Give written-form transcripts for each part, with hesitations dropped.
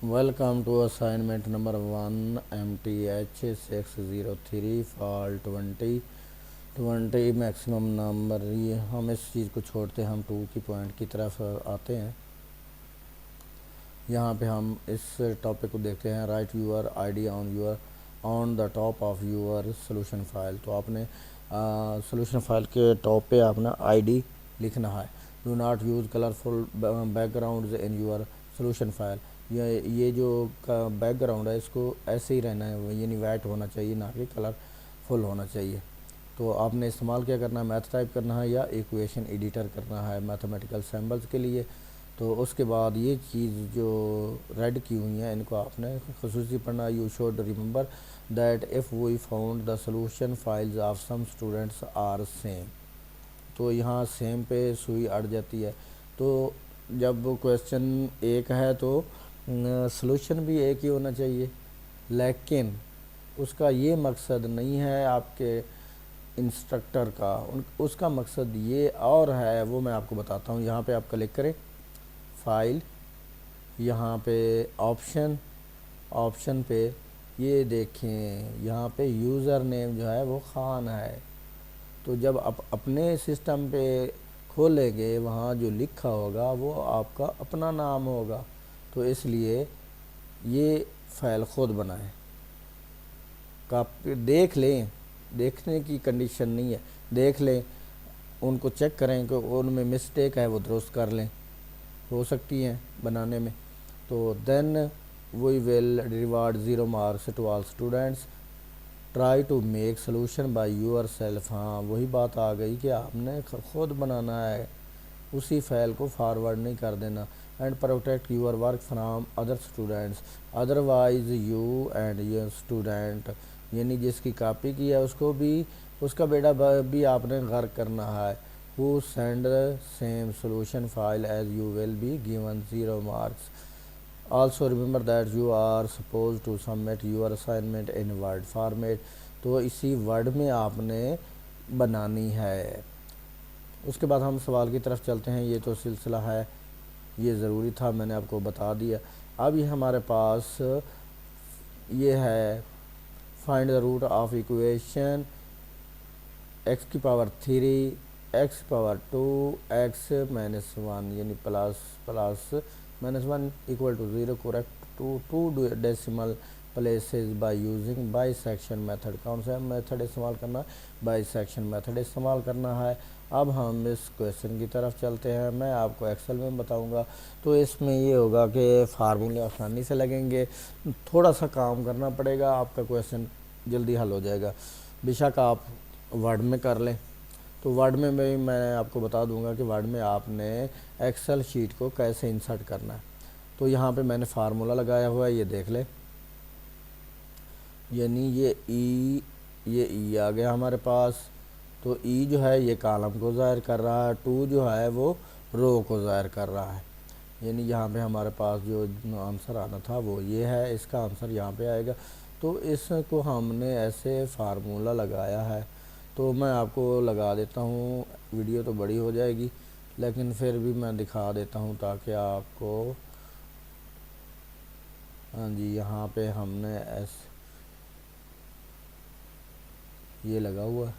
Welcome to assignment number 1 MTH603 fall 20 maximum number. ये हम इस चीज़ को छोड़ते हम 2 की पॉइंट की तरफ आते हैं। यहाँ पे हम इस टॉपिक को देखते हैं। Write your ID on the top of your solution file. तो आपने सोल्यूशन फाइल के टॉप पे आपने आईडी लिखना है। Do not use colourful background in your solution file. ये जो बैकग्राउंड है इसको ऐसे ही रहना है, यानी वाइट होना चाहिए, ना कि कलरफुल होना चाहिए। तो आपने इस्तेमाल क्या करना है, मैथ टाइप करना है या इक्वेशन एडिटर करना है मैथमेटिकल सिंबल्स के लिए। तो उसके बाद ये चीज़ जो रेड की हुई हैं इनको आपने खुसूसी पढ़ना। You should remember that if we found the solution files of some students are same. तो यहाँ सेम पे सुई अड़ जाती है। तो जब क्वेश्चन एक है तो सॉल्यूशन भी एक ही होना चाहिए, लेकिन उसका ये मकसद नहीं है आपके इंस्ट्रक्टर का, उसका मकसद ये और है, वो मैं आपको बताता हूँ। यहाँ पे आप क्लिक करें फाइल, यहाँ पे ऑप्शन पे ये देखें, यहाँ पे यूज़र नेम जो है वो खान है। तो जब आप अपने सिस्टम पे खोलेंगे वहाँ जो लिखा होगा वो आपका अपना नाम होगा। तो इसलिए ये फ़ाइल ख़ुद बनाएं। कापी देख लें, देखने की कंडीशन नहीं है, देख लें, उनको चेक करें कि उनमें मिस्टेक है वो दुरुस्त कर लें, हो सकती हैं बनाने में। तो then we will reward 0 marks to all students. Try to make solution by yourself. हाँ, वही बात आ गई कि आपने ख़ुद बनाना है, उसी फाइल को फॉरवर्ड नहीं कर देना। And protect your work from other students, otherwise you and your student, यानी जिसकी कॉपी की है उसको भी, उसका बेटा भी आपने गर्क करना है। Who send same solution file as you will be given 0 marks. Also remember that you are supposed to submit your assignment in word format। तो इसी वर्ड में आपने बनानी है। उसके बाद हम सवाल की तरफ चलते हैं। ये तो सिलसिला है, ये ज़रूरी था, मैंने आपको बता दिया। अब ये हमारे पास ये है find the root of equation x की पावर 3 x की पावर 2 x माइनस 1, यानी plus minus 1 equal to 0। Correct to 2 decimal places by using bisection method. कौन सा मेथड इस्तेमाल करना है? बाइसेक्शन मेथड इस्तेमाल करना है। अब हम इस क्वेश्चन की तरफ चलते हैं। मैं आपको एक्सेल में बताऊंगा। तो इसमें ये होगा कि फार्मूले आसानी से लगेंगे, थोड़ा सा काम करना पड़ेगा, आपका क्वेश्चन जल्दी हल हो जाएगा। बेशक आप वर्ड में कर लें। तो वर्ड में भी मैं आपको बता दूंगा कि वर्ड में आपने एक्सेल शीट को कैसे इंसर्ट करना है। तो यहाँ पे मैंने फार्मूला लगाया हुआ है, ये देख ले, यानी ये ई आ गया हमारे पास। तो ई जो है ये कॉलम को ज़ाहिर कर रहा है, 2 जो है वो रो को ज़ाहिर कर रहा है। यानी यहाँ पे हमारे पास जो आंसर आना था वो ये है, इसका आंसर यहाँ पे आएगा। तो इसको हमने ऐसे फार्मूला लगाया है। तो मैं आपको लगा देता हूँ, वीडियो तो बड़ी हो जाएगी लेकिन फिर भी मैं दिखा देता हूँ ताकि आपको, हाँ जी, यहाँ पे हमने ऐसे ये लगा हुआ है,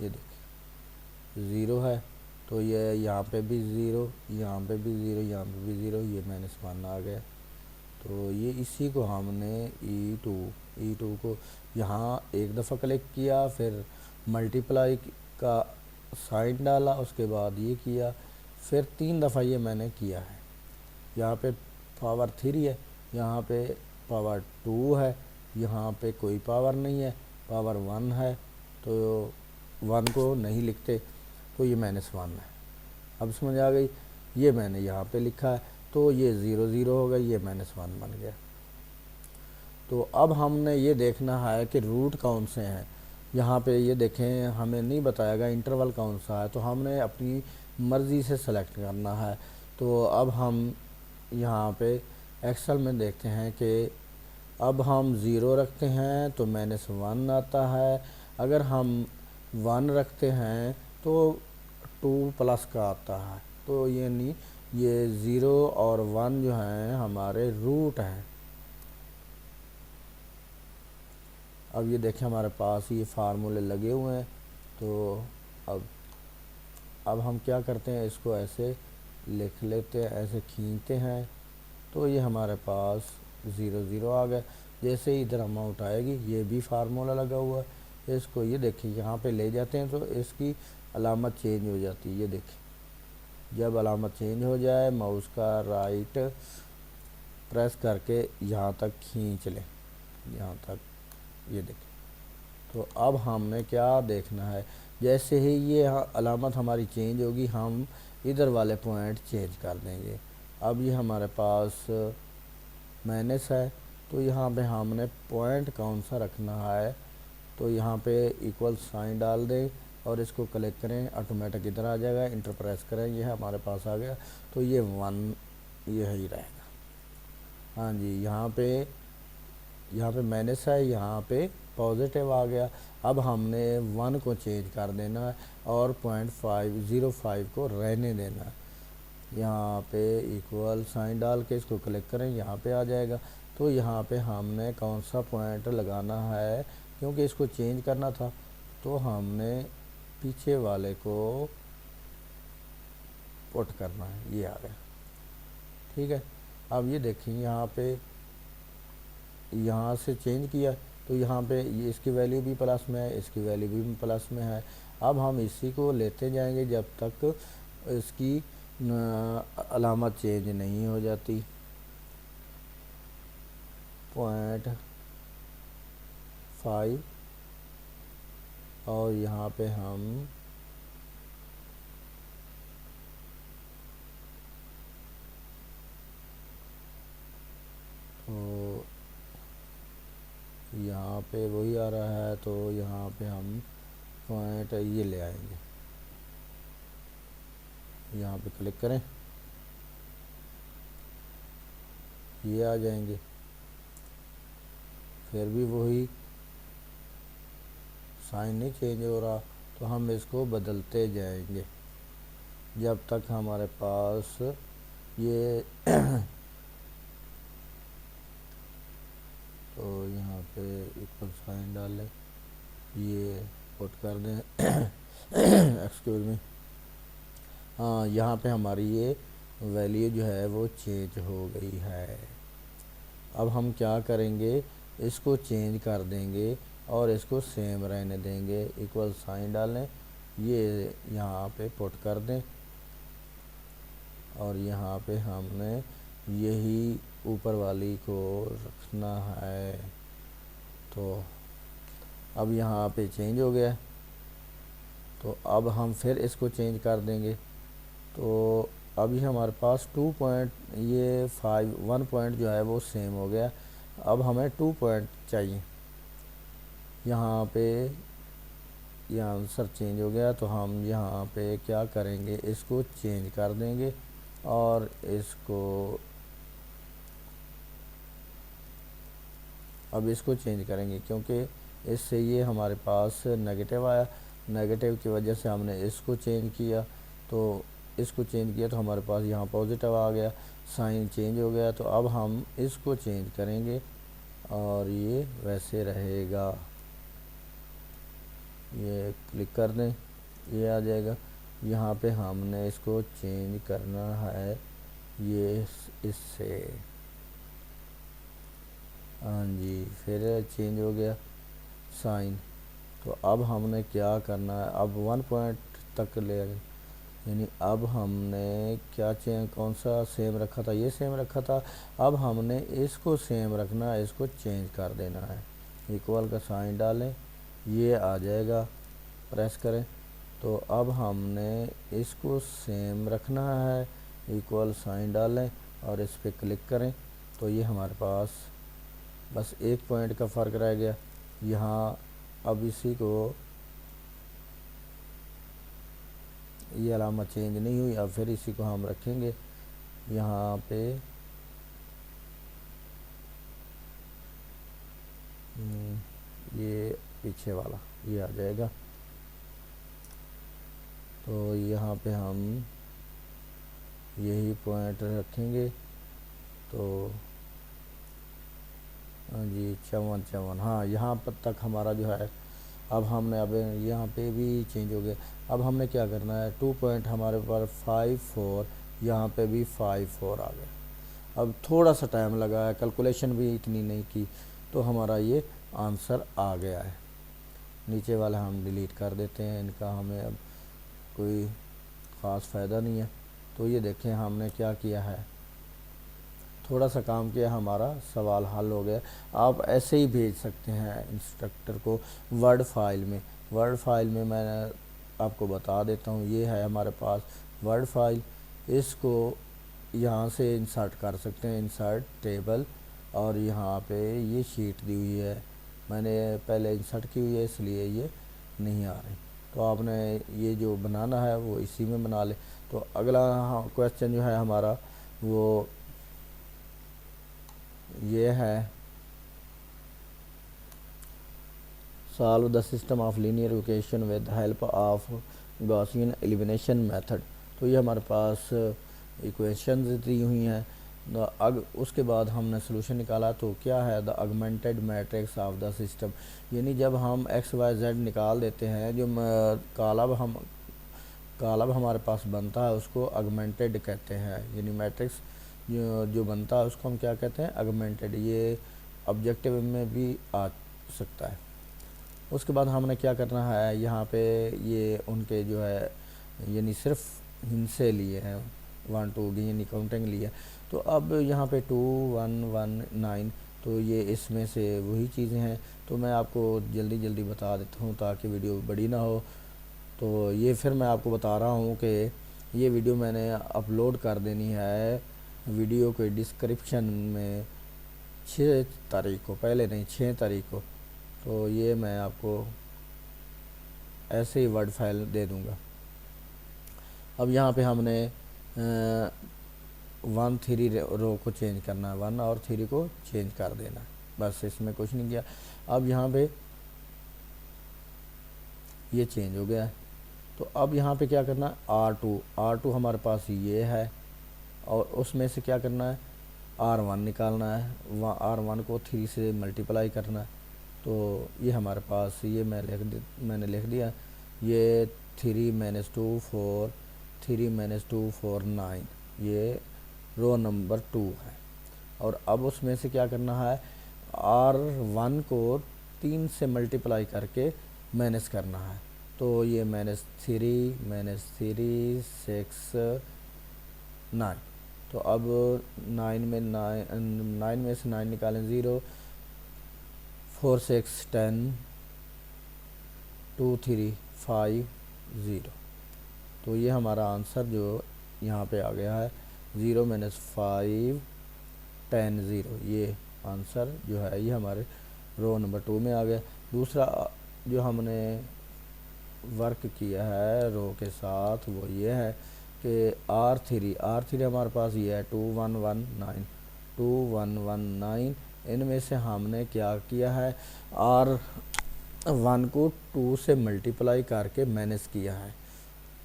ये देखिए 0 है। तो ये यहाँ पे भी 0, यहाँ पे भी 0, यहाँ पे भी 0, ये -1 आ गया। तो ये इसी को हमने ई टू को यहाँ एक दफ़ा क्लिक किया, फिर मल्टीप्लाई का साइन डाला, उसके बाद ये किया, फिर 3 दफ़ा ये मैंने किया है। यहाँ पे पावर 3 है, यहाँ पे पावर 2 है, यहाँ पे कोई पावर नहीं है, पावर 1 है। तो 1 को नहीं लिखते, तो ये -1 है। अब समझ आ गई? ये मैंने यहाँ पे लिखा है, तो ये 0 0 हो गई, ये -1 बन गया। तो अब हमने ये देखना है कि रूट कौन से हैं। यहाँ पे ये देखें, हमें नहीं बताया गया इंटरवल कौन सा है, तो हमने अपनी मर्ज़ी से सेलेक्ट करना है। तो अब हम यहाँ पे एक्सेल में देखते हैं कि अब हम 0 रखते हैं तो -1 आता है, अगर हम 1 रखते हैं तो 2 प्लस का आता है। तो यानी ये 0 और 1 जो हैं हमारे रूट हैं। अब ये देखें हमारे पास ये फार्मूले लगे हुए हैं। तो अब हम क्या करते हैं, इसको ऐसे लिख लेते हैं, ऐसे खींचते हैं, तो ये हमारे पास 0 0 आ गया। जैसे ही इधर अमाउंट आएगी, ये भी फार्मूला लगा हुआ है, इसको ये देखिए यहाँ पे ले जाते हैं तो इसकी अलामत चेंज हो जाती है। ये देखिए जब अलामत चेंज हो जाए, माउस का राइट प्रेस करके यहाँ तक खींच लें, यहाँ तक, ये देखिए। तो अब हमने क्या देखना है, जैसे ही ये अलामत हमारी चेंज होगी, हम इधर वाले पॉइंट चेंज कर देंगे। अब ये हमारे पास माइनस है, तो यहाँ पे हमने पॉइंट कौन सा रखना है, तो यहाँ पे इक्वल साइन डाल दें और इसको क्लिक करें, ऑटोमेटिक इधर आ जाएगा। इंटर प्रेस करें, ये हमारे पास आ गया, तो ये 1 यही रहेगा। हाँ जी, यहाँ पे माइनस है, यहाँ पे पॉजिटिव आ गया। अब हमने 1 को चेंज कर देना है और 0.505 को रहने देना है। यहाँ पे इक्वल साइन डाल के इसको क्लिक करें, यहाँ पे आ जाएगा। तो यहाँ पे हमने कौन सा पॉइंट लगाना है, क्योंकि इसको चेंज करना था, तो हमने पीछे वाले को पुट करना है। ये आ गया, ठीक है। अब ये देखें, यहाँ से चेंज किया, तो यहाँ पे ये इसकी वैल्यू भी प्लस में है, इसकी वैल्यू भी प्लस में है। अब हम इसी को लेते जाएंगे जब तक इसकी अलामत चेंज नहीं हो जाती। 0.5 और यहाँ पे हम तो यहाँ पे वही आ रहा है, तो यहाँ पे हम पॉइंट ये ले आएंगे, यहाँ पे क्लिक करें, ये आ जाएंगे। फिर भी वही साइन नहीं चेंज हो रहा, तो हम इसको बदलते जाएंगे जब तक हमारे पास ये तो यहाँ पे इक्वल साइन डालें, ये पुट कर दें एक्सक्यूज मी। हाँ, यहाँ पे हमारी ये वैल्यू जो है वो चेंज हो गई है। अब हम क्या करेंगे, इसको चेंज कर देंगे और इसको सेम रहने देंगे। इक्वल साइन डालें, ये यहाँ पे पुट कर दें और यहाँ पे हमने यही ऊपर वाली को रखना है। तो अब यहाँ पे चेंज हो गया, तो अब हम फिर इसको चेंज कर देंगे। तो अभी हमारे पास 1 पॉइंट जो है वो सेम हो गया। अब हमें 2 पॉइंट चाहिए। यहाँ पे ये आंसर चेंज हो गया, तो हम यहाँ पे क्या करेंगे, इसको चेंज कर देंगे और अब इसको चेंज करेंगे, क्योंकि इससे ये हमारे पास नेगेटिव आया। नेगेटिव की वजह से हमने इसको चेंज किया, तो हमारे पास यहाँ पॉजिटिव आ गया, साइन चेंज हो गया। तो अब हम इसको चेंज करेंगे और ये वैसे रहेगा। ये क्लिक कर दें, ये आ जाएगा। यहाँ पे हमने इसको चेंज करना है, ये इससे, हाँ जी, फिर चेंज हो गया साइन। तो अब हमने क्या करना है, अब 1 पॉइंट तक ले आए, यानी अब हमने क्या कौन सा सेम रखा था, ये सेम रखा था। अब हमने इसको सेम रखना है, इसको चेंज कर देना है। इक्वल का साइन डालें, ये आ जाएगा, प्रेस करें। तो अब हमने इसको सेम रखना है, इक्वल साइन डालें और इस पर क्लिक करें, तो ये हमारे पास बस 1 पॉइंट का फ़र्क रह गया यहाँ। अब इसी को, ये अलामत चेंज नहीं हुई, अब फिर इसी को हम रखेंगे यहाँ पे। ये पीछे वाला ये आ जाएगा, तो यहाँ पे हम यही पॉइंट रखेंगे। तो हाँ जी, 54 हाँ, यहाँ पर तक हमारा जो है। अब हमने अब यहाँ पे भी चेंज हो गया। अब हमने क्या करना है, 2 पॉइंट हमारे पास 5 4, यहाँ पे भी 5 4 आ गया। अब थोड़ा सा टाइम लगा है, कैलकुलेशन भी इतनी नहीं की, तो हमारा ये आंसर आ गया है। नीचे वाला हम डिलीट कर देते हैं, इनका हमें अब कोई ख़ास फ़ायदा नहीं है। तो ये देखें हमने क्या किया है, थोड़ा सा काम किया, हमारा सवाल हल हो गया। आप ऐसे ही भेज सकते हैं इंस्ट्रक्टर को वर्ड फाइल में। वर्ड फाइल में मैं आपको बता देता हूँ, ये है हमारे पास वर्ड फाइल। इसको यहाँ से इंसर्ट कर सकते हैं, इंसर्ट टेबल, और यहाँ पे ये शीट दी हुई है, मैंने पहले इंसर्ट की हुई है इसलिए ये नहीं आ रही। तो आपने ये जो बनाना है वो इसी में बना ले। तो अगला क्वेश्चन जो है हमारा वो ये है, solve the system of linear equation with help of Gaussian elimination method. तो ये हमारे पास इक्वेशंस दी हुई हैं। उसके बाद हमने सोल्यूशन निकाला, तो क्या है, the augmented matrix of the system. यानी जब हम एक्स वाई जेड निकाल देते हैं, जो कालब हमारे पास बनता है उसको ऑगमेंटेड कहते हैं। यानी मैट्रिक्स जो बनता है उसको हम क्या कहते हैं, ऑगमेंटेड। ये ऑब्जेक्टिव में भी आ सकता है। उसके बाद हमने क्या करना है, यहाँ पे ये उनके जो है यानी सिर्फ हिंसे लिए हैं, 1 2 यानी काउंटिंग लिए। तो अब यहाँ पे 2 1 1 9, तो ये इसमें से वही चीज़ें हैं। तो मैं आपको जल्दी जल्दी बता देता हूँ ताकि वीडियो बड़ी ना हो। तो ये फिर मैं आपको बता रहा हूँ कि ये वीडियो मैंने अपलोड कर देनी है वीडियो के डिस्क्रिप्शन में 6 तारीख को, पहले नहीं 6 तारीख को। तो ये मैं आपको ऐसे ही वर्ड फाइल दे दूँगा। अब यहाँ पे हमने 1 3 रो को चेंज करना है, 1 और 3 को चेंज कर देना है, बस इसमें कुछ नहीं किया। अब यहाँ पे ये चेंज हो गया है। तो अब यहाँ पे क्या करना है, R2 हमारे पास ये है, और उसमें से क्या करना है, R1 निकालना है। R1 को 3 से मल्टीप्लाई करना है। तो ये हमारे पास ये मैंने लिख दिया, ये 3 - 2 4, 3 - 2 4 9, ये रो नंबर 2 है। और अब उसमें से क्या करना है, R1 को 3 से मल्टीप्लाई करके माइनस करना है। तो ये -3 6 9। तो अब 9 में से 9 निकालें, 0 4 6 10 2 3 5 0। तो ये हमारा आंसर जो यहाँ पे आ गया है, 0 - 5 10 0। ये आंसर जो है ये हमारे रो नंबर 2 में आ गया। दूसरा जो हमने वर्क किया है रो के साथ वो ये है कि R3 हमारे पास ये है 2 1 1 9, 2 1 1 9। इनमें से हमने क्या किया है, R1 को 2 से मल्टीप्लाई करके माइनस किया है।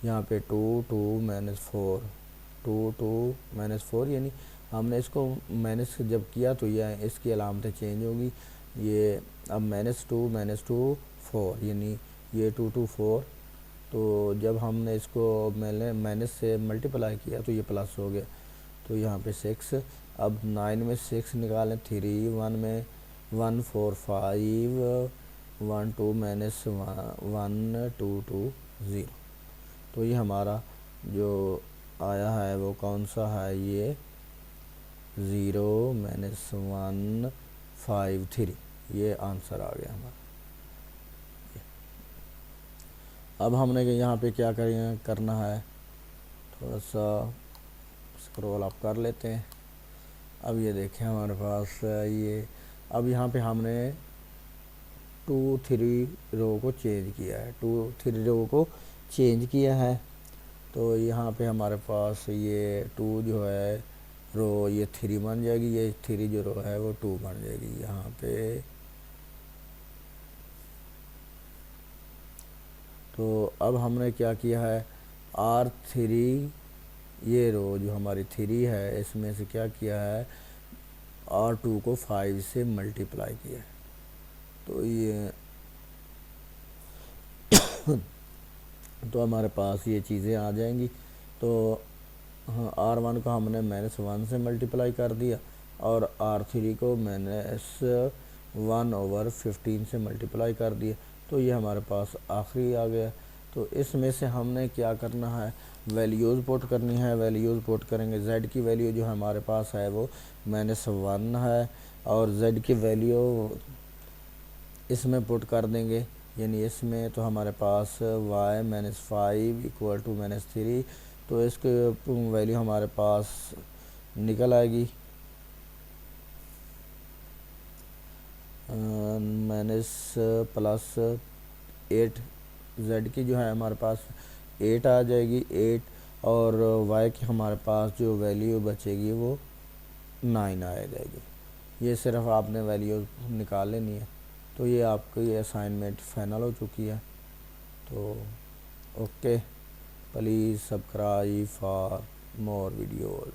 यहाँ पे 2 2 - 4, 2 2 - 4, यानी हमने इसको माइनस जब किया तो ये इसकी अलामतें चेंज होगी। ये अब -2 - 2 4, यानी ये 2 2 4। तो जब हमने इसको माइनस से मल्टीप्लाई किया तो ये प्लस हो गया। तो यहाँ पे 6। अब 9 में 6 निकालें, 3 1 में 1 4 5 1 2 - 1 2 2 0। तो ये हमारा जो आया है वो कौन सा है, ये 0 - 1 5 3, ये आंसर आ गया हमारा। अब हमने यहाँ पे क्या करना है, थोड़ा सा स्क्रॉल अप कर लेते हैं। अब ये देखें हमारे पास ये, अब यहाँ पे हमने 2 3 रो को चेंज किया है, 2 3 रो को चेंज किया है। तो यहाँ पे हमारे पास ये 2 जो है रो ये 3 बन जाएगी, ये 3 जो रो है वो 2 बन जाएगी यहाँ पे। तो अब हमने क्या किया है, R3 ये रो जो हमारी 3 है इसमें से क्या किया है, R2 को 5 से मल्टीप्लाई किया है। तो ये तो हमारे पास ये चीज़ें आ जाएंगी। तो हाँ, R1 को हमने -1 से मल्टीप्लाई कर दिया और R3 को -1/15 से मल्टीप्लाई कर दिया। तो ये हमारे पास आखिरी आ गया। तो इसमें से हमने क्या करना है, वैल्यूज़ पुट करनी है। वैल्यूज़ पुट करेंगे, z की वैल्यू जो हमारे पास है वो -1 है और z की वैल्यू इसमें पुट कर देंगे, यानी इसमें तो हमारे पास y -5 इक्वल टू -3। तो इसके वैल्यू हमारे पास निकल आएगी -+8। z की जो है हमारे पास 8 आ जाएगी, 8, और y की हमारे पास जो वैल्यू बचेगी वो 9 आ जाएगी। ये सिर्फ आपने वैल्यू निकाल लेनी है। तो ये आपकी असाइनमेंट फाइनल हो चुकी है। तो okay, please subscribe for more videos.